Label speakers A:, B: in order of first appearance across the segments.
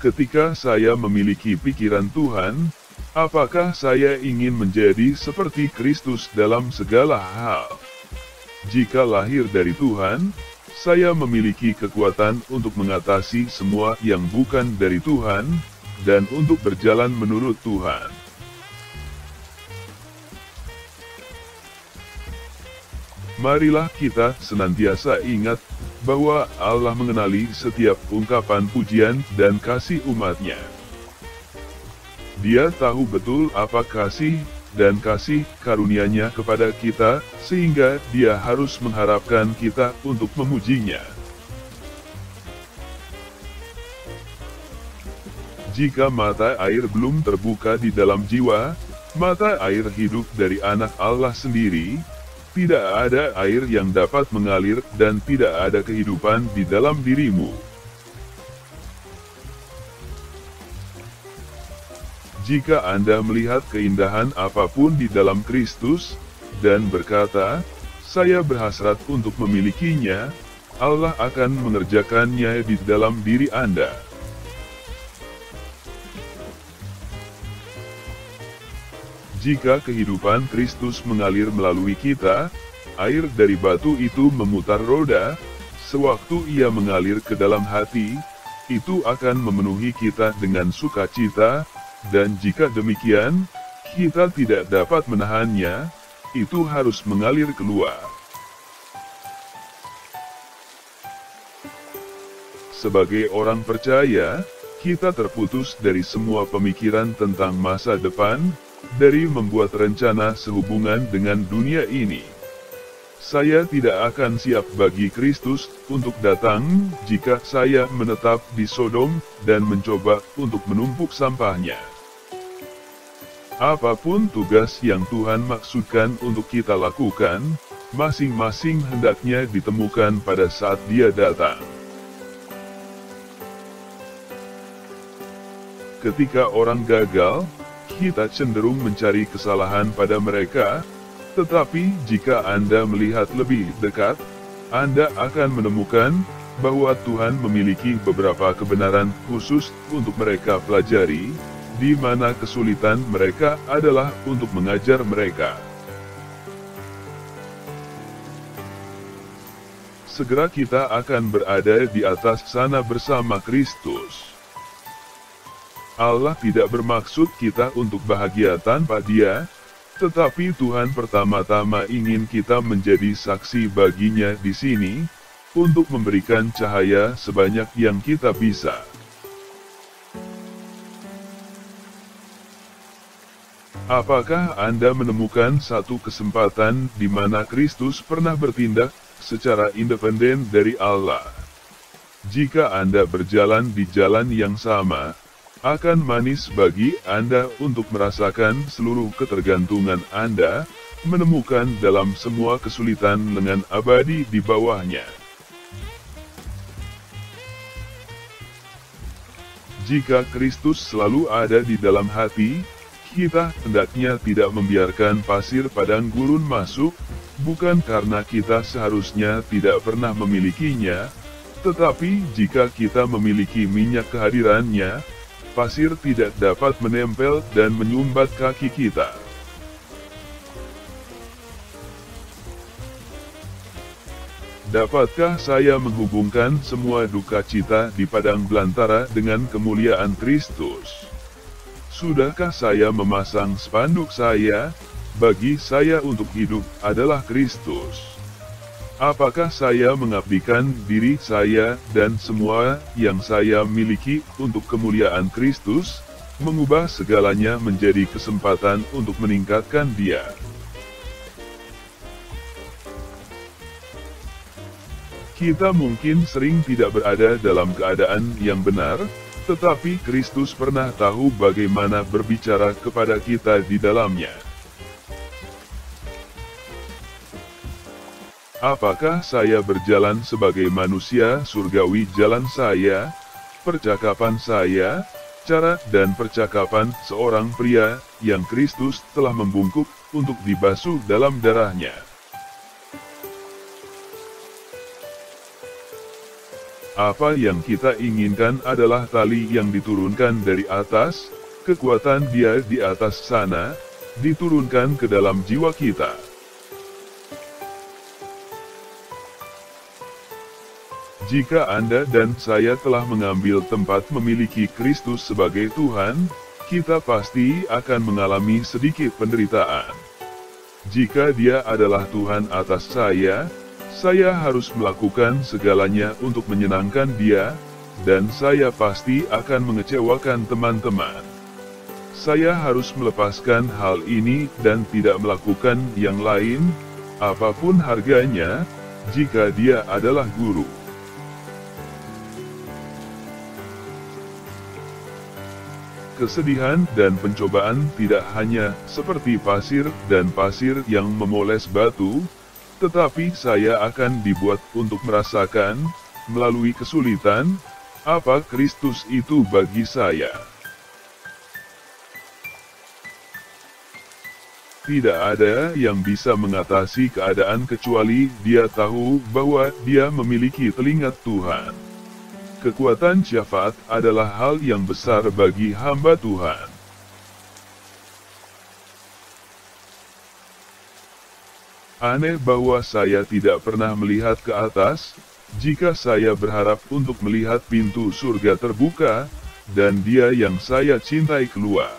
A: Ketika saya memiliki pikiran Tuhan, apakah saya ingin menjadi seperti Kristus dalam segala hal? Jika lahir dari Tuhan, saya memiliki kekuatan untuk mengatasi semua yang bukan dari Tuhan, dan untuk berjalan menurut Tuhan. Marilah kita senantiasa ingat bahwa Allah mengenali setiap ungkapan pujian dan kasih umat-Nya. Dia tahu betul apa kasih dan kasih karunia-Nya kepada kita, sehingga Dia harus mengharapkan kita untuk memuji-Nya. Jika mata air belum terbuka di dalam jiwa, mata air hidup dari anak Allah sendiri, tidak ada air yang dapat mengalir dan tidak ada kehidupan di dalam dirimu. Jika Anda melihat keindahan apapun di dalam Kristus, dan berkata, "Saya berhasrat untuk memilikinya," Allah akan mengerjakannya di dalam diri Anda. Jika kehidupan Kristus mengalir melalui kita, air dari batu itu memutar roda, sewaktu ia mengalir ke dalam hati, itu akan memenuhi kita dengan sukacita, dan jika demikian, kita tidak dapat menahannya, itu harus mengalir keluar. Sebagai orang percaya, kita terputus dari semua pemikiran tentang masa depan, dari membuat rencana sehubungan dengan dunia ini. Saya tidak akan siap bagi Kristus untuk datang jika saya menetap di Sodom dan mencoba untuk menumpuk sampahnya. Apapun tugas yang Tuhan maksudkan untuk kita lakukan, masing-masing hendaknya ditemukan pada saat Dia datang. Ketika orang gagal, kita cenderung mencari kesalahan pada mereka, tetapi jika Anda melihat lebih dekat, Anda akan menemukan bahwa Tuhan memiliki beberapa kebenaran khusus untuk mereka pelajari, di mana kesulitan mereka adalah untuk mengajar mereka. Segera kita akan berada di atas sana bersama Kristus. Allah tidak bermaksud kita untuk bahagia tanpa Dia, tetapi Tuhan pertama-tama ingin kita menjadi saksi bagi-Nya di sini, untuk memberikan cahaya sebanyak yang kita bisa. Apakah Anda menemukan satu kesempatan di mana Kristus pernah bertindak secara independen dari Allah? Jika Anda berjalan di jalan yang sama, akan manis bagi Anda untuk merasakan seluruh ketergantungan Anda, menemukan dalam semua kesulitan lengan abadi di bawahnya. Jika Kristus selalu ada di dalam hati, kita hendaknya tidak membiarkan pasir padang gurun masuk, bukan karena kita seharusnya tidak pernah memilikinya, tetapi jika kita memiliki minyak kehadirannya, pasir tidak dapat menempel dan menyumbat kaki kita. Dapatkah saya menghubungkan semua duka cita di padang belantara dengan kemuliaan Kristus? Sudahkah saya memasang spanduk saya, bagi saya untuk hidup adalah Kristus? Apakah saya mengabdikan diri saya dan semua yang saya miliki untuk kemuliaan Kristus, mengubah segalanya menjadi kesempatan untuk meningkatkan Dia? Kita mungkin sering tidak berada dalam keadaan yang benar, tetapi Kristus pernah tahu bagaimana berbicara kepada kita di dalamnya. Apakah saya berjalan sebagai manusia surgawi jalan saya, percakapan saya, cara dan percakapan seorang pria yang Kristus telah membungkuk untuk dibasuh dalam darahnya? Apa yang kita inginkan adalah tali yang diturunkan dari atas, kekuatan Dia di atas sana, diturunkan ke dalam jiwa kita. Jika Anda dan saya telah mengambil tempat memiliki Kristus sebagai Tuhan, kita pasti akan mengalami sedikit penderitaan. Jika Dia adalah Tuhan atas saya harus melakukan segalanya untuk menyenangkan Dia, dan saya pasti akan mengecewakan teman-teman. Saya harus melepaskan hal ini dan tidak melakukan yang lain, apapun harganya, jika Dia adalah guru. Kesedihan dan pencobaan tidak hanya seperti pasir dan pasir yang memoles batu, tetapi saya akan dibuat untuk merasakan, melalui kesulitan, apa Kristus itu bagi saya. Tidak ada yang bisa mengatasi keadaan kecuali dia tahu bahwa dia memiliki telinga Tuhan. Kekuatan syafaat adalah hal yang besar bagi hamba Tuhan. Aneh bahwa saya tidak pernah melihat ke atas, jika saya berharap untuk melihat pintu surga terbuka, dan Dia yang saya cintai keluar.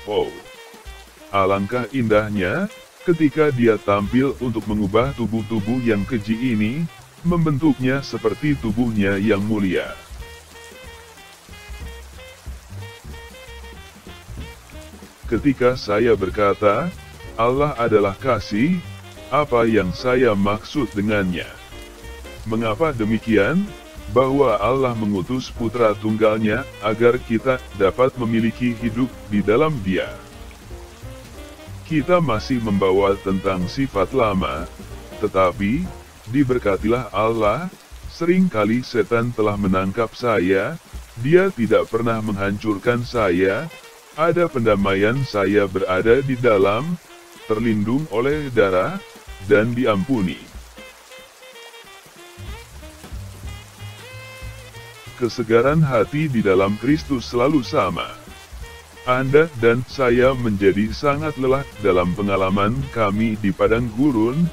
A: Oh, alangkah indahnya, ketika Dia tampil untuk mengubah tubuh-tubuh yang keji ini, membentuknya seperti tubuhnya yang mulia. Ketika saya berkata, Allah adalah kasih, apa yang saya maksud dengannya? Mengapa demikian? Bahwa Allah mengutus Putra Tunggalnya agar kita dapat memiliki hidup di dalam Dia. Kita masih membawa tentang sifat lama, tetapi diberkatilah Allah. Seringkali setan telah menangkap saya, dia tidak pernah menghancurkan saya, ada pendamaian, saya berada di dalam, terlindung oleh darah, dan diampuni. Kesegaran hati di dalam Kristus selalu sama. Anda dan saya menjadi sangat lelah dalam pengalaman kami di padang gurun,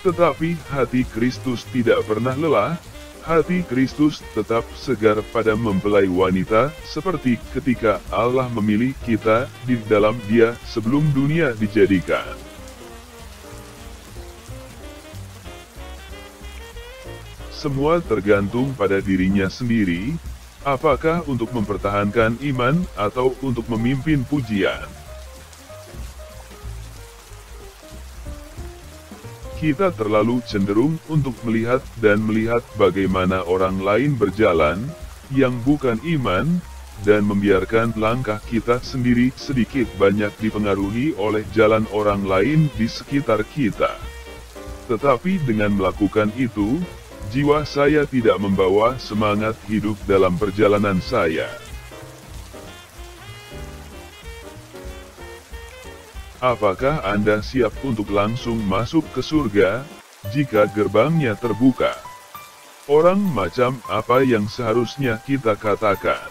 A: tetapi hati Kristus tidak pernah lelah, hati Kristus tetap segar pada mempelai wanita, seperti ketika Allah memilih kita di dalam Dia sebelum dunia dijadikan. Semua tergantung pada dirinya sendiri, apakah untuk mempertahankan iman atau untuk memimpin pujian. Kita terlalu cenderung untuk melihat dan melihat bagaimana orang lain berjalan, yang bukan iman, dan membiarkan langkah kita sendiri sedikit banyak dipengaruhi oleh jalan orang lain di sekitar kita. Tetapi dengan melakukan itu, jiwa saya tidak membawa semangat hidup dalam perjalanan saya. Apakah Anda siap untuk langsung masuk ke surga, jika gerbangnya terbuka? Orang macam apa yang seharusnya kita katakan?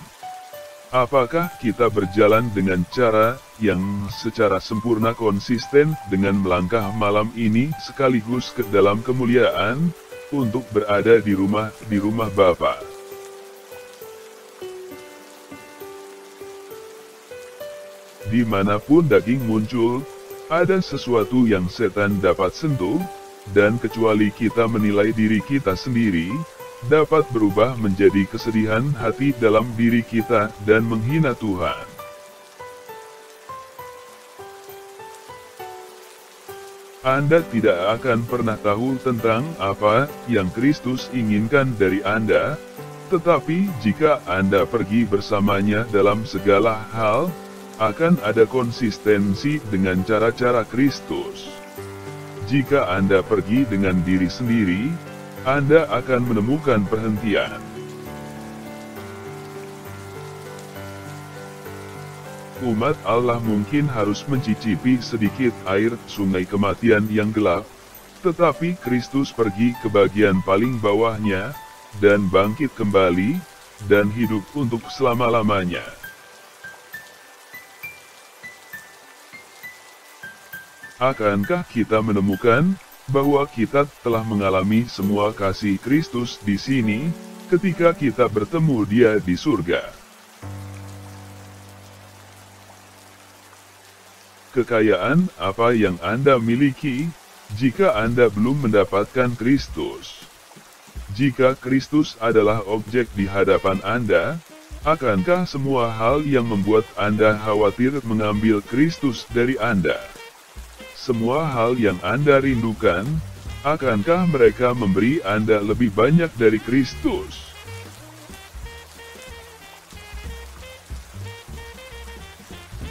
A: Apakah kita berjalan dengan cara yang secara sempurna konsisten dengan melangkah malam ini sekaligus ke dalam kemuliaan, untuk berada di rumah Bapa? Dimanapun daging muncul, ada sesuatu yang setan dapat sentuh, dan kecuali kita menilai diri kita sendiri, dapat berubah menjadi kesedihan hati dalam diri kita dan menghina Tuhan. Anda tidak akan pernah tahu tentang apa yang Kristus inginkan dari Anda, tetapi jika Anda pergi bersamanya dalam segala hal, akan ada konsistensi dengan cara-cara Kristus. Jika Anda pergi dengan diri sendiri, Anda akan menemukan perhentian. Umat Allah mungkin harus mencicipi sedikit air sungai kematian yang gelap, tetapi Kristus pergi ke bagian paling bawahnya, dan bangkit kembali, dan hidup untuk selama-lamanya. Akankah kita menemukan bahwa kita telah mengalami semua kasih Kristus di sini, ketika kita bertemu Dia di surga? Kekayaan apa yang Anda miliki, jika Anda belum mendapatkan Kristus? Jika Kristus adalah objek di hadapan Anda, akankah semua hal yang membuat Anda khawatir mengambil Kristus dari Anda? Semua hal yang Anda rindukan, akankah mereka memberi Anda lebih banyak dari Kristus?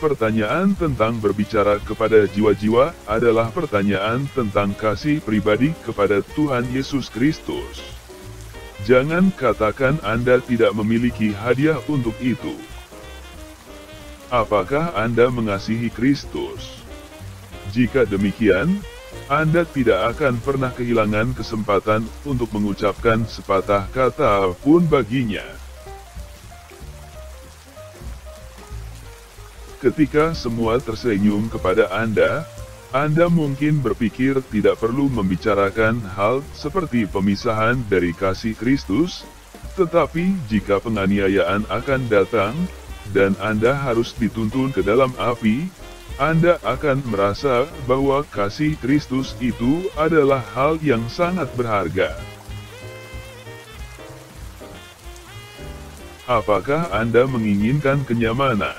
A: Pertanyaan tentang berbicara kepada jiwa-jiwa adalah pertanyaan tentang kasih pribadi kepada Tuhan Yesus Kristus. Jangan katakan Anda tidak memiliki hadiah untuk itu. Apakah Anda mengasihi Kristus? Jika demikian, Anda tidak akan pernah kehilangan kesempatan untuk mengucapkan sepatah kata pun baginya. Ketika semua tersenyum kepada Anda mungkin berpikir tidak perlu membicarakan hal seperti pemisahan dari kasih Kristus, tetapi jika penganiayaan akan datang, dan Anda harus dituntun ke dalam api, Anda akan merasa bahwa kasih Kristus itu adalah hal yang sangat berharga. Apakah Anda menginginkan kenyamanan?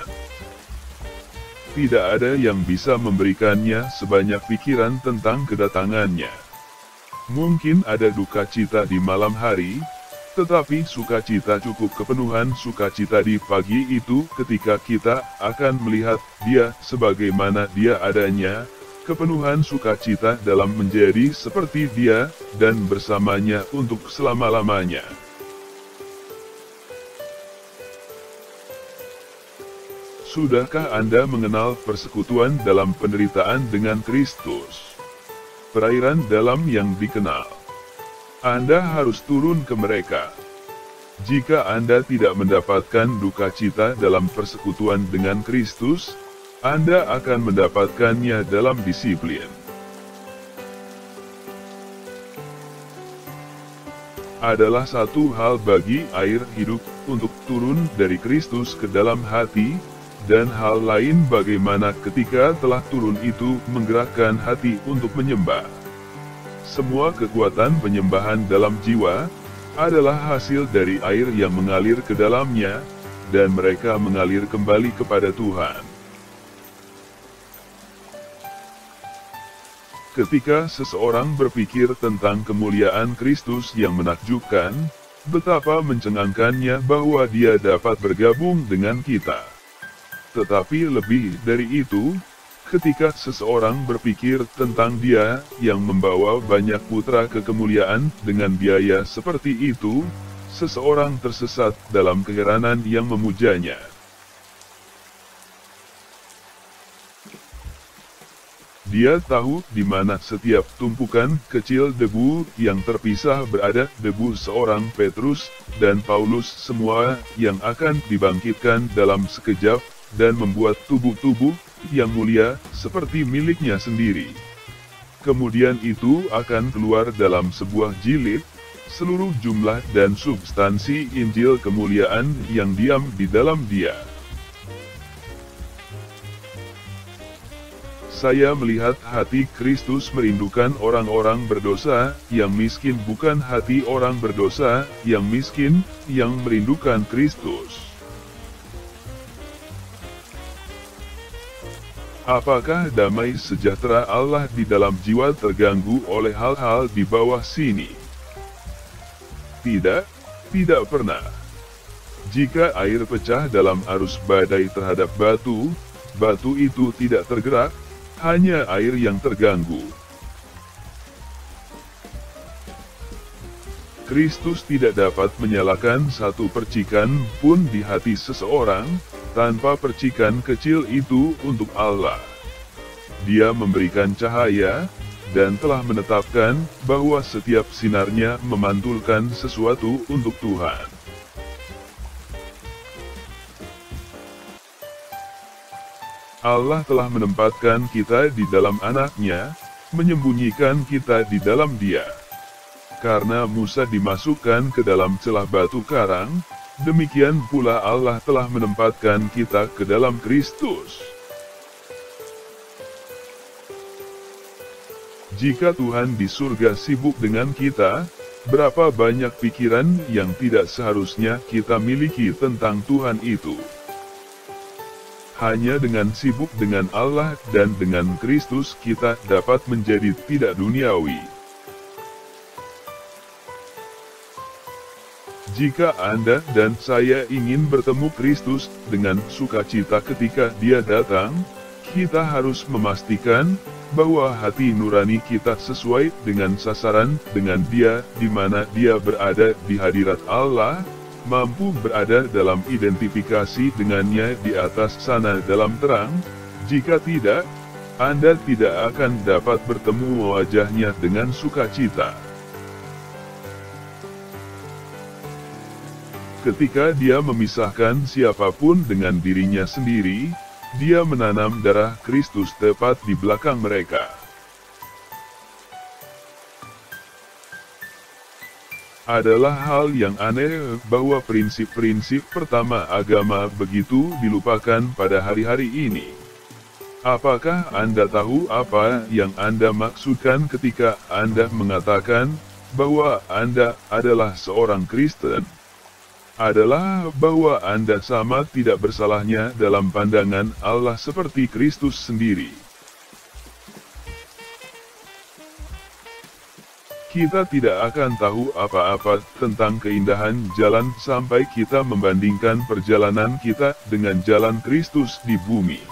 A: Tidak ada yang bisa memberikannya sebanyak pikiran tentang kedatangannya. Mungkin ada duka cita di malam hari, tetapi sukacita cukup kepenuhan sukacita di pagi itu ketika kita akan melihat Dia sebagaimana Dia adanya, kepenuhan sukacita dalam menjadi seperti Dia, dan bersamanya untuk selama-lamanya. Sudahkah Anda mengenal persekutuan dalam penderitaan dengan Kristus? Perairan dalam yang dikenal. Anda harus turun ke mereka. Jika Anda tidak mendapatkan duka cita dalam persekutuan dengan Kristus, Anda akan mendapatkannya dalam disiplin. Adalah satu hal bagi air hidup untuk turun dari Kristus ke dalam hati, dan hal lain bagaimana ketika telah turun itu menggerakkan hati untuk menyembah. Semua kekuatan penyembahan dalam jiwa adalah hasil dari air yang mengalir ke dalamnya, dan mereka mengalir kembali kepada Tuhan. Ketika seseorang berpikir tentang kemuliaan Kristus yang menakjubkan, betapa mencengangkannya bahwa Dia dapat bergabung dengan kita. Tetapi lebih dari itu, ketika seseorang berpikir tentang Dia yang membawa banyak putra ke kemuliaan dengan biaya seperti itu, seseorang tersesat dalam keheranan yang memujanya. Dia tahu di mana setiap tumpukan kecil debu yang terpisah berada, debu seorang Petrus dan Paulus semua yang akan dibangkitkan dalam sekejap, dan membuat tubuh-tubuh yang mulia seperti miliknya sendiri. Kemudian itu akan keluar dalam sebuah jilid, seluruh jumlah dan substansi Injil kemuliaan yang diam di dalam Dia. Saya melihat hati Kristus merindukan orang-orang berdosa yang miskin, bukan hati orang berdosa yang miskin yang merindukan Kristus. Apakah damai sejahtera Allah di dalam jiwa terganggu oleh hal-hal di bawah sini? Tidak, tidak pernah. Jika air pecah dalam arus badai terhadap batu, batu itu tidak tergerak, hanya air yang terganggu. Kristus tidak dapat menyalakan satu percikan pun di hati seseorang, tanpa percikan kecil itu untuk Allah. Dia memberikan cahaya, dan telah menetapkan bahwa setiap sinarnya memantulkan sesuatu untuk Tuhan. Allah telah menempatkan kita di dalam Anak-Nya, menyembunyikan kita di dalam Dia. Karena Musa dimasukkan ke dalam celah batu karang, demikian pula Allah telah menempatkan kita ke dalam Kristus. Jika Tuhan di surga sibuk dengan kita, berapa banyak pikiran yang tidak seharusnya kita miliki tentang Tuhan itu. Hanya dengan sibuk dengan Allah dan dengan Kristus kita dapat menjadi tidak duniawi. Jika Anda dan saya ingin bertemu Kristus dengan sukacita ketika Dia datang, kita harus memastikan bahwa hati nurani kita sesuai dengan sasaran dengan Dia di mana Dia berada di hadirat Allah, mampu berada dalam identifikasi dengannya di atas sana dalam terang. Jika tidak, Anda tidak akan dapat bertemu wajahnya dengan sukacita. Ketika Dia memisahkan siapapun dengan dirinya sendiri, Dia menanam darah Kristus tepat di belakang mereka. Adalah hal yang aneh bahwa prinsip-prinsip pertama agama begitu dilupakan pada hari-hari ini. Apakah Anda tahu apa yang Anda maksudkan ketika Anda mengatakan bahwa Anda adalah seorang Kristen? Adalah bahwa Anda sama tidak bersalahnya dalam pandangan Allah seperti Kristus sendiri. Kita tidak akan tahu apa-apa tentang keindahan jalan sampai kita membandingkan perjalanan kita dengan jalan Kristus di bumi.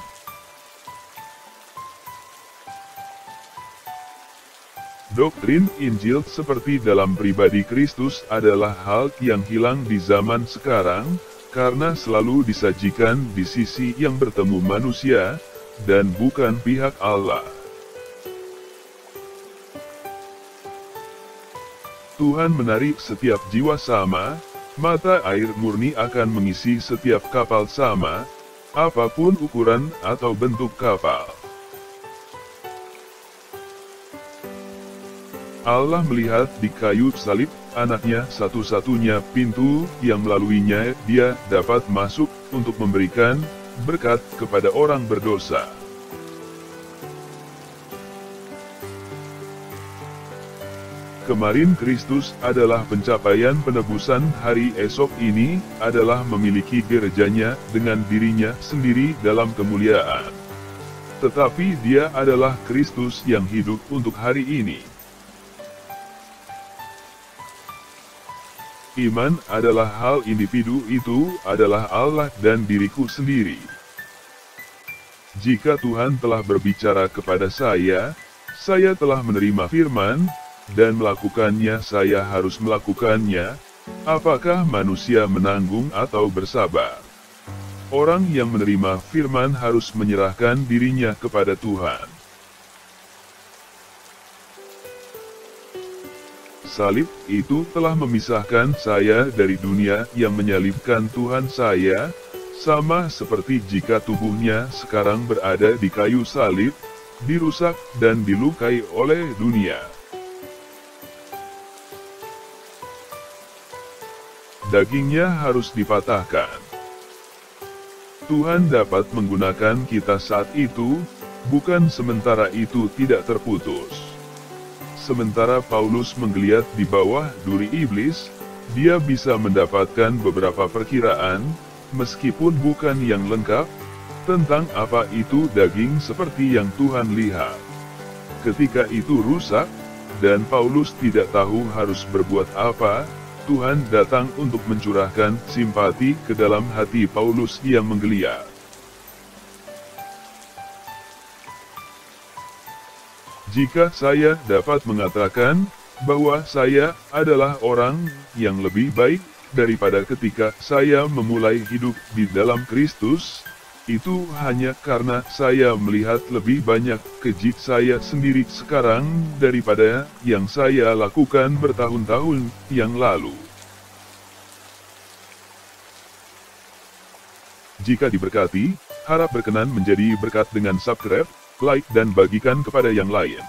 A: Doktrin Injil seperti dalam pribadi Kristus adalah hal yang hilang di zaman sekarang, karena selalu disajikan di sisi yang bertemu manusia, dan bukan pihak Allah. Tuhan menarik setiap jiwa sama, mata air murni akan mengisi setiap kapal sama, apapun ukuran atau bentuk kapal. Allah melihat di kayu salib Anak-Nya satu-satunya pintu yang melaluinya Dia dapat masuk untuk memberikan berkat kepada orang berdosa. Kemarin Kristus adalah pencapaian penebusan, hari esok ini adalah memiliki gerejanya dengan dirinya sendiri dalam kemuliaan. Tetapi Dia adalah Kristus yang hidup untuk hari ini. Iman adalah hal individu, itu adalah Allah dan diriku sendiri. Jika Tuhan telah berbicara kepada saya telah menerima firman, dan melakukannya, saya harus melakukannya. Apakah manusia menanggung atau bersabar? Orang yang menerima firman harus menyerahkan dirinya kepada Tuhan. Salib itu telah memisahkan saya dari dunia yang menyalibkan Tuhan saya, sama seperti jika tubuhnya sekarang berada di kayu salib, dirusak dan dilukai oleh dunia. Dagingnya harus dipatahkan. Tuhan dapat menggunakan kita saat itu, bukan sementara itu tidak terputus. Sementara Paulus menggeliat di bawah duri iblis, dia bisa mendapatkan beberapa perkiraan, meskipun bukan yang lengkap, tentang apa itu daging seperti yang Tuhan lihat. Ketika itu rusak, dan Paulus tidak tahu harus berbuat apa, Tuhan datang untuk mencurahkan simpati ke dalam hati Paulus yang menggeliat. Jika saya dapat mengatakan bahwa saya adalah orang yang lebih baik daripada ketika saya memulai hidup di dalam Kristus, Itu hanya karena saya melihat lebih banyak keji saya sendiri sekarang daripada yang saya lakukan bertahun-tahun yang lalu. Jika diberkati, harap berkenan menjadi berkat dengan subscribe, like dan bagikan kepada yang lain.